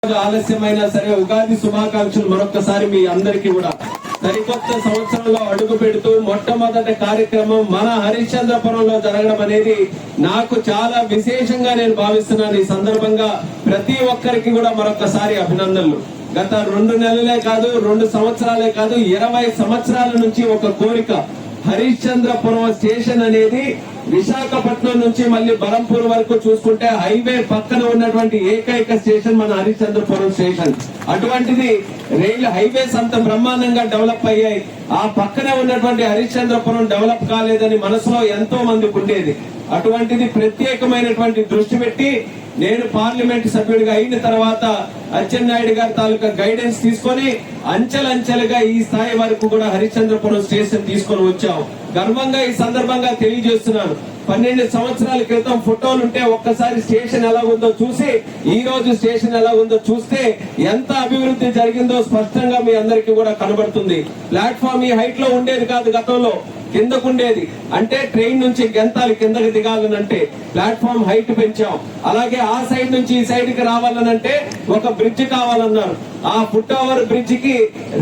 ఆలస్యమైనా సరే ఉగాది శుభాకాంక్షలు మరొకసారి మీ అందరికీ కూడా. సరికొత్త సంవత్సరంలో అడుగు పెడుతూ మొట్టమొదటి కార్యక్రమం మన హరిశ్చంద్రపురంలో జరగడం అనేది నాకు చాలా విశేషంగా నేను భావిస్తున్నాను. ఈ సందర్భంగా ప్రతి ఒక్కరికి కూడా మరొకసారి అభినందనలు. గత 2 నెలలే కాదు, 2 సంవత్సరాలే కాదు, 20 సంవత్సరాల నుంచి ఒక కోరిక. హరిశ్చంద్రపురం స్టేషన్ అనేది విశాఖపట్నం నుంచి మళ్ళీ బరంపూర్ వరకు చూసుకుంటే హైవే పక్కన ఉన్నటువంటి ఏకైక స్టేషన్ మన హరిశ్చంద్రపురం స్టేషన్. అటువంటిది రైలు హైవేస్ అంత బ్రహ్మాండంగా డెవలప్ అయ్యాయి. ఆ పక్కనే ఉన్నటువంటి హరిశ్చంద్రపురం డెవలప్ కాలేదని మనసులో ఎంతో మందికి ఉండేది. అటువంటిది ప్రత్యేకమైనటువంటి దృష్టి పెట్టి నేను పార్లమెంట్ సభ్యుడిగా అయిన తర్వాత అచ్చెన్నాయుడు గారి తాలూకా గైడెన్స్ తీసుకొని అంచెలంచెలుగా ఈ స్థాయి వరకు కూడా హరిశ్చంద్రపురం స్టేషన్ తీసుకొని వచ్చాం. గర్వంగా ఈ సందర్భంగా తెలియజేస్తున్నాను. 12 సంవత్సరాల క్రితం ఫోటోలుంటే ఒక్కసారి స్టేషన్ ఎలా ఉందో చూసి ఈ రోజు స్టేషన్ ఎలా ఉందో చూస్తే ఎంత అభివృద్ధి జరిగిందో స్పష్టంగా మీ అందరికీ కూడా కనబడుతుంది. ప్లాట్ఫామ్ ఈ హైట్ లో ఉండేది కాదు, గతంలో కిందకుండేది. అంటే ట్రైన్ నుంచి గెంతాలి కిందకి దిగాలనంటే ప్లాట్ఫామ్ హైట్ పెంచాం. అలాగే ఆ సైడ్ నుంచి ఈ సైడ్ కి రావాలనంటే ఒక బ్రిడ్జ్ కావాలన్నారు. ఆ ఫుట్ ఓవర్ బ్రిడ్జ్ కి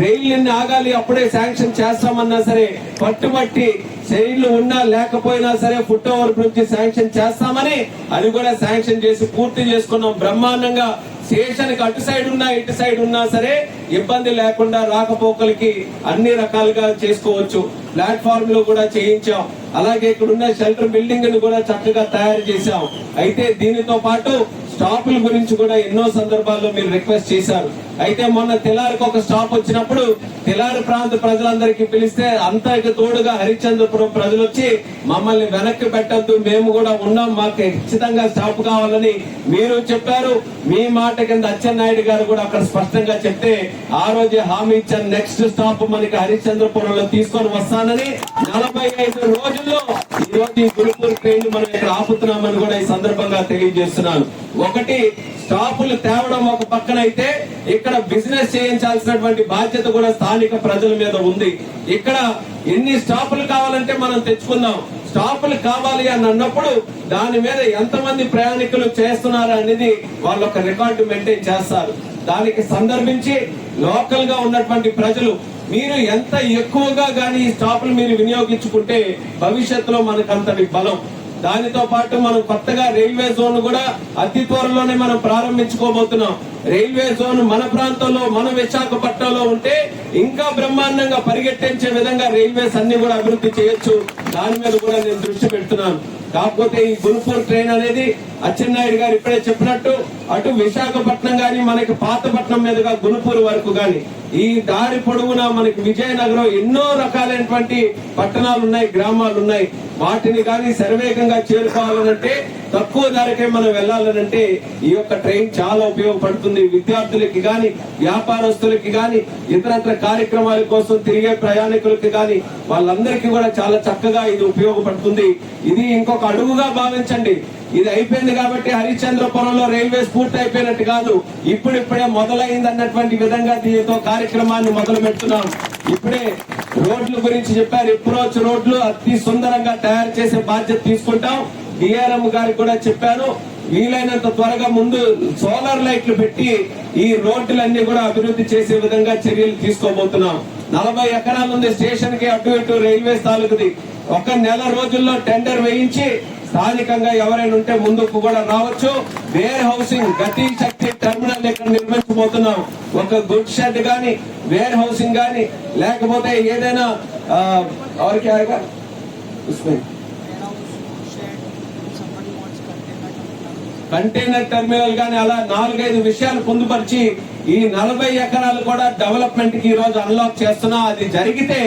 రైళ్లన్నీ ఆగాలి, అప్పుడే శాంక్షన్ చేస్తామన్నా సరే పట్టుబట్టి శైలు ఉన్నా లేకపోయినా సరే ఫుట్ ఓవర్ బ్రిడ్జ్ శాంక్షన్ చేస్తామని అది కూడా శాంక్షన్ చేసి పూర్తి చేసుకున్నాం. బ్రహ్మాండంగా స్టేషన్ కి అటు సైడ్ ఉన్నా ఇటు సైడ్ ఉన్నా సరే ఇబ్బంది లేకుండా రాకపోకలకి అన్ని రకాలుగా చేసుకోవచ్చు. ప్లాట్ఫామ్ లో కూడా చేయించాం. అలాగే ఇక్కడ ఉన్న షెల్టర్ బిల్డింగ్ ని కూడా చక్కగా తయారు చేశాం. అయితే దీనితో పాటు స్టాపుల గురించి కూడా ఎన్నో సందర్భాల్లో మీరు రిక్వెస్ట్ చేశారు. అయితే మొన్న తెలారికి ఒక స్టాప్ వచ్చినప్పుడు తెలారి ప్రాంత ప్రజలందరికీ పిలిస్తే అంతకు తోడుగా హరిశ్చంద్రపురం ప్రజలు వచ్చి మమ్మల్ని వెనక్కి పెట్టద్దు, మేము కూడా ఉన్నాం, మాకు ఖచ్చితంగా స్టాప్ కావాలని మీరు చెప్పారు. మీ మాట కింద అచ్చెన్నాయుడు గారు కూడా అక్కడ స్పష్టంగా చెప్తే ఆ రోజే హామీ ఇచ్చాను, నెక్స్ట్ స్టాప్ మనకి హరిశ్చంద్రపురంలో తీసుకొని వస్తానని. 45 రోజుల్లో ఈ రోజు ఈ గురుపూర్ ట్రైన్ మనం ఇక్కడ ఆపుతున్నామని కూడా ఈ సందర్భంగా తెలియజేస్తున్నాను. ఒకటి స్టాపులు తేవడం ఒక పక్కన అయితే ఇక్కడ బిజినెస్ చేయించాల్సినటువంటి బాధ్యత కూడా స్థానిక ప్రజల మీద ఉంది. ఇక్కడ ఎన్ని స్టాపులు కావాలంటే మనం తెచ్చుకుందాం. స్టాపులు కావాలి అని అన్నప్పుడు దాని మీద ఎంతమంది ప్రయాణికులు చేస్తున్నారు అనేది వాళ్ళు ఒక రికార్డు మెయింటైన్ చేస్తారు. దానికి సందర్భించి లోకల్ గా ఉన్నటువంటి ప్రజలు మీరు ఎంత ఎక్కువగా గానీ ఈ స్టాపులు మీరు వినియోగించుకుంటే భవిష్యత్తులో మనకు అంతటి బలం. దానితో పాటు మనం కొత్తగా రైల్వే జోన్ కూడా అతి త్వరలోనే మనం ప్రారంభించుకోబోతున్నాం. రైల్వే జోన్ మన ప్రాంతంలో మన విశాఖపట్నంలో ఉంటే ఇంకా బ్రహ్మాండంగా పరిగెట్టించే విధంగా రైల్వేస్ అన్ని కూడా అభివృద్ధి చేయొచ్చు. దాని మీద కూడా నేను దృష్టి పెడుతున్నాను. కాకపోతే ఈ గురుపూర్ ట్రైన్ అనేది అచ్చెన్నాయుడు గారు ఇప్పుడే చెప్పినట్టు అటు విశాఖపట్నం గాని మనకి పాతపట్నం మీదుగా గురుపూర్ వరకు గాని ఈ దారి పొడవునా మనకి విజయనగరం ఎన్నో రకాలైనటువంటి పట్టణాలు ఉన్నాయి, గ్రామాలు ఉన్నాయి. వాటిని గాని శరవేగంగా చేరుకోవాలనంటే తక్కువ ధరకే మనం వెళ్లాలనంటే ఈ యొక్క ట్రైన్ చాలా ఉపయోగపడుతుంది. విద్యార్థులకి గాని వ్యాపారస్తులకి గాని ఇతరత్ర కార్యక్రమాల కోసం తిరిగే ప్రయాణికులకి గాని వాళ్ళందరికీ కూడా చాలా చక్కగా ఇది ఉపయోగపడుతుంది. ఇది ఇంకొక అడుగుగా భావించండి. ఇది అయిపోయింది కాబట్టి హరిశ్చంద్రపురంలో రైల్వేస్ పూర్తి అయిపోయినట్టు కాదు, ఇప్పుడిప్పుడే మొదలైంది అన్నటువంటి విధంగా దీనితో కార్యక్రమాన్ని మొదలు పెడుతున్నాం. ఇప్పుడే రోడ్ల గురించి చెప్పారు. అప్రోచ్ రోడ్లు అతి సుందరంగా తయారు చేసే బాధ్యత తీసుకుంటాం. డిఆర్ఎం గారికి కూడా చెప్పాను, వీలైనంత త్వరగా ముందు సోలార్ లైట్లు పెట్టి ఈ రోడ్లన్నీ కూడా అభివృద్ధి చేసే విధంగా చర్యలు తీసుకోబోతున్నాం. 40 ఎకరాలు ఉంది స్టేషన్ కి అటు ఇటు రైల్వేస్ తాలూకుది. 1 నెల రోజుల్లో టెండర్ వేయించి స్థానికంగా ఎవరైనా ఉంటే ముందుకు కూడా రావచ్చు. వేర్ హౌసింగ్ గతి శక్తి టెర్మినల్ ఇక్కడ నిర్మించబోతున్నాం. ఒక గుడ్ షెడ్ గాని వేర్ హౌసింగ్ గాని లేకపోతే ఏదైనా కంటైనర్ టెర్మినల్ గాని అలా 4-5 విషయాలు పొందుపరిచి ఈ 40 ఎకరాలు కూడా డెవలప్మెంట్ కి ఈ రోజు అన్లాక్ చేస్తున్నా. అది జరిగితే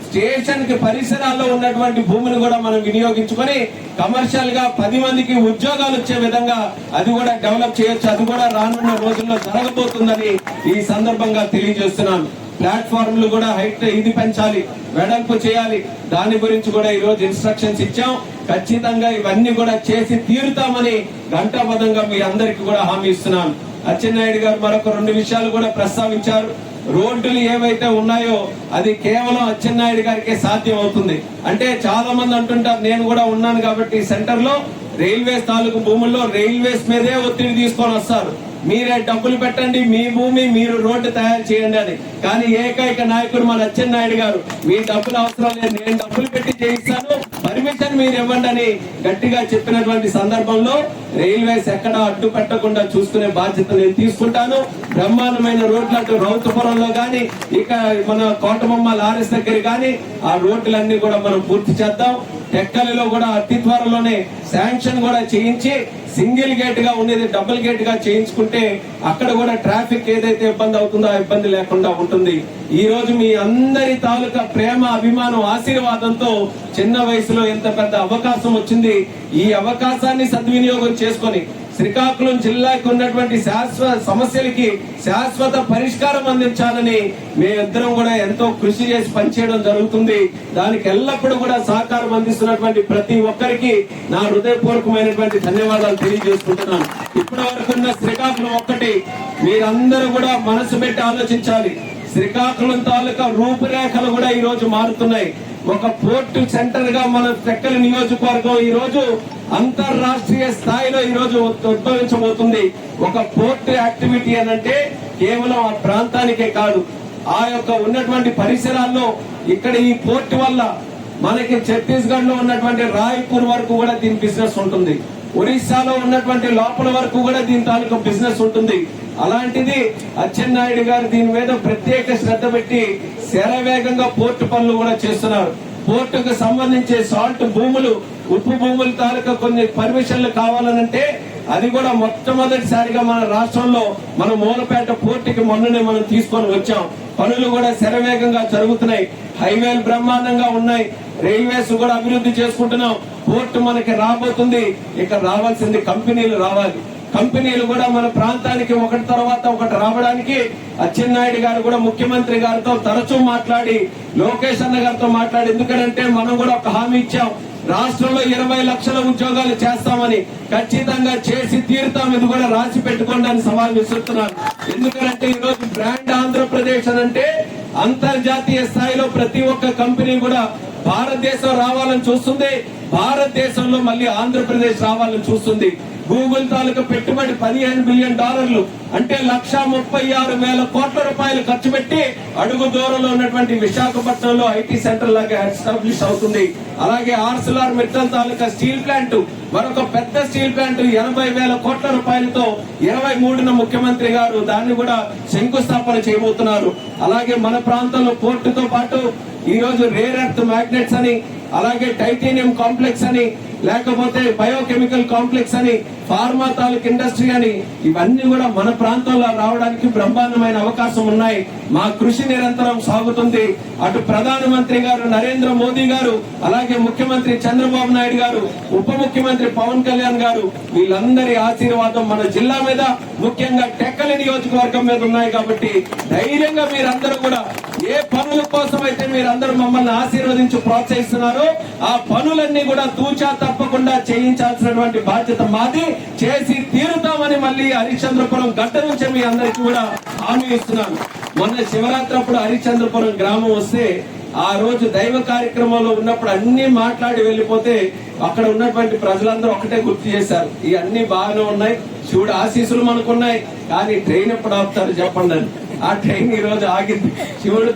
స్టేషన్ కి పరిసరాల్లో ఉన్నటువంటి భూమిని కూడా మనం వినియోగించుకొని కమర్షియల్ గా 10 మందికి ఉద్యోగాలు వచ్చే విధంగా అది కూడా డెవలప్ చేయొచ్చు. అది కూడా రానున్న రోజుల్లో జరగబోతుందని ఈ సందర్భంగా తెలియజేస్తున్నాను. ప్లాట్ఫామ్లు కూడా హైట్ ఇది పెంచాలి, వెడల్పు చేయాలి. దాని గురించి కూడా ఈ రోజు ఇన్స్ట్రక్షన్స్ ఇచ్చాం. ఖచ్చితంగా ఇవన్నీ కూడా చేసి తీరుతామని ఘంటాబద్ధంగా మీ అందరికి కూడా హామీ ఇస్తున్నాను. అచ్చెన్నాయుడు గారు మరొక 2 విషయాలు కూడా ప్రస్తావించారు. రోడ్లు ఏవైతే ఉన్నాయో అది కేవలం అచ్చెన్నాయుడు గారికే సాధ్యం అవుతుంది. అంటే చాలా మంది అంటుంటారు, నేను కూడా ఉన్నాను కాబట్టి సెంటర్ లో రైల్వేస్ తాలూకు భూముల్లో రైల్వేస్ మీదే ఒత్తిడి తీసుకొని వస్తారు. మీరే డబ్బులు పెట్టండి, మీ భూమి మీరు రోడ్డు తయారు చేయండి అని. కానీ ఏకైక నాయకుడు మన అచ్చెన్నాయుడు గారు మీ డబ్బులు అవసరం లేదు, నేను డబ్బులు పెట్టి చేయిస్తాను, పర్మిషన్ మీరు ఇవ్వండి అని గట్టిగా చెప్పినటువంటి సందర్భంలో రైల్వేస్ ఎక్కడ అడ్డు పెట్టకుండా చూసుకునే బాధ్యత నేను తీసుకుంటాను. బ్రహ్మాండమైన రోడ్లు అటు రౌతుపురంలో గాని, ఇక మన కోటబొమ్మ లారెస్ దగ్గర గాని ఆ రోడ్లన్నీ కూడా మనం పూర్తి చేద్దాం. టెక్కలిలో కూడా అతి త్వరలోనే శాంక్షన్ కూడా చేయించి సింగిల్ గేట్ గా ఉండేది డబుల్ గేట్ గా చేయించుకుంటే అక్కడ కూడా ట్రాఫిక్ ఏదైతే ఇబ్బంది అవుతుందో ఆ ఇబ్బంది లేకుండా ఉంటుంది. ఈ రోజు మీ అందరి తాలూకా ప్రేమ, అభిమానం, ఆశీర్వాదంతో చిన్న వయసులో ఎంత పెద్ద అవకాశం వచ్చింది. ఈ అవకాశాన్ని సద్వినియోగం చేసుకొని శ్రీకాకుళం జిల్లాకు ఉన్నటువంటి శాశ్వత సమస్యలకి శాశ్వత పరిష్కారం అందించాలని మేమిద్దరం కూడా ఎంతో కృషి చేసి పనిచేయడం జరుగుతుంది. దానికి ఎల్లప్పుడూ కూడా సహకారం అందిస్తున్నటువంటి ప్రతి ఒక్కరికి నా హృదయపూర్వకమైనటువంటి ధన్యవాదాలు తెలియజేసుకుంటున్నాను. ఇప్పటి వరకున్న శ్రీకాకుళం ఒక్కటి మీరందరూ కూడా మనసు పెట్టి ఆలోచించాలి. శ్రీకాకుళం తాలూకా రూపురేఖలు కూడా ఈ రోజు మారుతున్నాయి. ఒక పోర్టు సెంటర్ గా మన టెక్కలి నియోజకవర్గం ఈ రోజు అంతర్రాష్ట్రీయ స్థాయిలో ఈ రోజు ఉద్భవించబోతుంది. ఒక పోర్టు యాక్టివిటీ అనంటే కేవలం ఆ ప్రాంతానికే కాదు, ఆ యొక్క ఉన్నటువంటి పరిసరాల్లో ఇక్కడ ఈ పోర్టు వల్ల మనకి ఛత్తీస్గఢ్ లో ఉన్నటువంటి రాయ్పూర్ వరకు కూడా దీని బిజినెస్ ఉంటుంది. ఒరిస్సాలో ఉన్నటువంటి లోపల వరకు కూడా దీని తాలూకా బిజినెస్ ఉంటుంది. అలాంటిది అచ్చెన్నాయుడు గారు దీని మీద ప్రత్యేక శ్రద్ధ పెట్టి శరవేగంగా పోర్టు పనులు కూడా చేస్తున్నారు. పోర్టుకు సంబంధించి సాల్ట్ భూములు, ఉప్పు భూముల తాలూకా కొన్ని పర్మిషన్లు కావాలనంటే అది కూడా మొట్టమొదటిసారిగా మన రాష్ట్రంలో మన మూలపేట పోర్టుకి మొన్ననే మనం తీసుకొని వచ్చాం. పనులు కూడా శరవేగంగా జరుగుతున్నాయి. హైవేలు బ్రహ్మాండంగా ఉన్నాయి. రైల్వేస్ కూడా అభివృద్ధి చేసుకుంటున్నాం. పోర్టు మనకి రాబోతుంది. ఇక రావాల్సింది కంపెనీలు రావాలి. కంపెనీలు కూడా మన ప్రాంతానికి ఒకటి తర్వాత ఒకటి రావడానికి అచ్చెన్నాయుడు గారు కూడా ముఖ్యమంత్రి గారితో తరచూ మాట్లాడి, లోకేష్ అన్న గారితో మాట్లాడి, ఎందుకంటే మనం కూడా ఒక హామీ ఇచ్చాం, రాష్ట్రంలో 20 లక్షల ఉద్యోగాలు చేస్తామని. ఖచ్చితంగా చేసి తీరుతాం, ఇది కూడా రాసి పెట్టుకోండి అని సవాల్ విసురుతున్నారు. ఎందుకంటే ఈ రోజు బ్రాండ్ ఆంధ్రప్రదేశ్ అంటే అంతర్జాతీయ స్థాయిలో ప్రతి ఒక్క కంపెనీ కూడా భారతదేశం రావాలని చూస్తుంది. భారతదేశంలో మళ్ళీ ఆంధ్రప్రదేశ్ రావాలని చూస్తుంది. గూగుల్ తాలూకా పెట్టుబడి $15 బిలియన్ అంటే 1,36,000 కోట్ల రూపాయలు ఖర్చు పెట్టి అడుగు దూరంలో ఉన్నటువంటి విశాఖపట్నంలో ఐటీ సెంటర్ లాగా ఎస్టాబ్లిష్ అవుతుంది. అలాగే ఆర్సిలార్ మిట్టల్ తాలూకా స్టీల్ ప్లాంట్, మరొక పెద్ద స్టీల్ ప్లాంట్ 80,000 కోట్ల రూపాయలతో 23న ముఖ్యమంత్రి గారు దాన్ని కూడా శంకుస్థాపన చేయబోతున్నారు. అలాగే మన ప్రాంతంలో పోర్టుతో పాటు ఈ రోజు రేర్ ఎర్త్ మ్యాగ్నెట్స్ అని, అలాగే టైటానియం కాంప్లెక్స్ అని, లేకపోతే బయోకెమికల్ కాంప్లెక్స్ అని, ఫార్మా తాలూక్ ఇండస్ట్రీ అని, ఇవన్నీ కూడా మన ప్రాంతంలో రావడానికి బ్రహ్మాండమైన అవకాశం ఉన్నాయి. మా కృషి నిరంతరం సాగుతుంది. అటు ప్రధానమంత్రి గారు నరేంద్ర మోదీ గారు, అలాగే ముఖ్యమంత్రి చంద్రబాబు నాయుడు గారు, ఉప ముఖ్యమంత్రి పవన్ కళ్యాణ్ గారు, వీళ్ళందరి ఆశీర్వాదం మన జిల్లా మీద, ముఖ్యంగా టెక్కలి నియోజకవర్గం మీద ఉన్నాయి. కాబట్టి ధైర్యంగా మీరందరూ కూడా ఏ పనుల కోసం అయితే మీరందరూ మమ్మల్ని ఆశీర్వదించి ప్రోత్సహిస్తున్నారో ఆ పనులన్నీ కూడా తూచా తప్పకుండా చేయించాల్సినటువంటి బాధ్యత మాది. చేసి తీరుతామని మళ్ళీ హరిశ్చంద్రపురం గడ్డ నుంచి మీ అందరికీ కూడా హామీ ఇస్తున్నాను. మొన్న శివరాత్రి అప్పుడు హరిశ్చంద్రపురం గ్రామం వస్తే ఆ రోజు దైవ కార్యక్రమంలో ఉన్నప్పుడు అన్ని మాట్లాడి వెళ్లిపోతే అక్కడ ఉన్నటువంటి ప్రజలందరూ ఒకటే గుర్తు చేశారు, ఈ అన్ని బాగానే ఉన్నాయి, శివుడు ఆశీస్సులు మనకున్నాయి, కానీ ట్రైన్ ఎప్పుడు ఆపుతారు చెప్పండి అని. ఆ ట్రైన్ ఈ రోజు ఆగింది. శివుడు